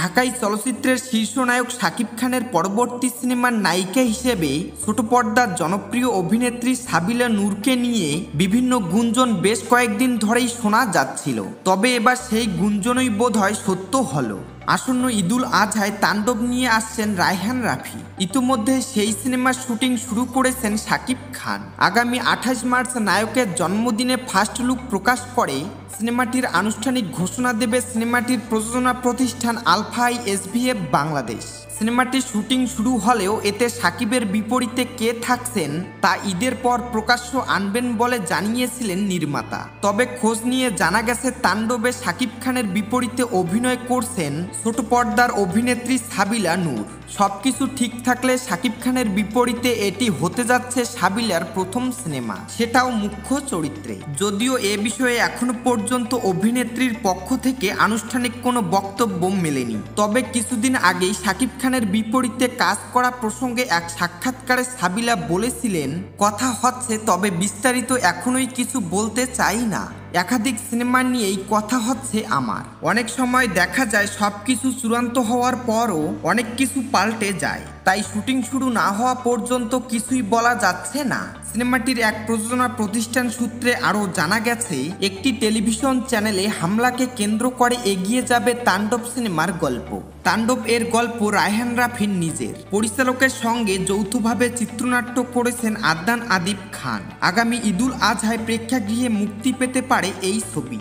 ঢাকাই চলচ্চিত্রের শীর্ষ নায়ক শাকিব খানের পরবর্তী সিনেমার নায়িকা হিসেবে ছোট পর্দার জনপ্রিয় অভিনেত্রী সাবিলা নূরকে নিয়ে বিভিন্ন গুঞ্জন বেশ কয়েকদিন ধরেই শোনা যাচ্ছিল। তবে এবার সেই গুঞ্জনই বোধহয় সত্য হলো। আসন্ন ঈদুল আজহায় তাণ্ডব নিয়ে আসছেন রায়হান রাফি। ইতিমধ্যে সেই সিনেমার শুটিং শুরু করেছেন শাকিব খান। আগামী 28 মার্চ নায়কের জন্মদিনে ফার্স্ট লুক প্রকাশ করে সিনেমাটির আনুষ্ঠানিক ঘোষণা দেবে সিনেমাটির প্রযোজনা প্রতিষ্ঠান আলফা এসভিএফ বাংলাদেশ। সিনেমাটির শুটিং শুরু হলেও এতে শাকিবের বিপরীতে কে থাকছেন তা ঈদের পর প্রকাশ্য আনবেন বলে জানিয়েছিলেন নির্মাতা। তবে খোঁজ নিয়ে জানা গেছে তাণ্ডবে শাকিব খানের বিপরীতে অভিনয় করছেন ছোট পর্দার অভিনেত্রী সাবিলা নূর। সবকিছু ঠিক থাকলে শাকিব খানের বিপরীতে এটি হতে যাচ্ছে সাবিলার প্রথম সিনেমা, সেটাও মুখ্য চরিত্রে। যদিও এ বিষয়ে এখনো পর্যন্ত অভিনেত্রীর পক্ষ থেকে আনুষ্ঠানিক কোনো বক্তব্য মেলেনি। তবে কিছুদিন আগেই শাকিব খানের বিপরীতে কাজ করা প্রসঙ্গে এক সাক্ষাৎকারে সাবিলা বলেছিলেন, কথা হচ্ছে, তবে বিস্তারিত এখনোই কিছু বলতে চাই না। একাধিক সিনেমা নিয়েই কথা হচ্ছে আমার। অনেক সময় দেখা যায় সবকিছু চূড়ান্ত হওয়ার পরও অনেক কিছু পাল্টে যায়, তাই শুটিং শুরু না হওয়া পর্যন্ত কিছুই বলা যাচ্ছে না। সিনেমাটির এক প্রযোজনা প্রতিষ্ঠান সূত্রে আরও জানা গেছে, একটি টেলিভিশন চ্যানেলে হামলাকে কেন্দ্র করে এগিয়ে যাবে তাণ্ডব সিনেমার গল্প। তাণ্ডব এর গল্প রায়হান রাফির নিজের। পরিচালকের সঙ্গে যৌথভাবে চিত্রনাট্য করেছেন আদনান আদিব খান। আগামী ঈদুল আজহায় প্রেক্ষাগৃহে মুক্তি পেতে পারে এই ছবি।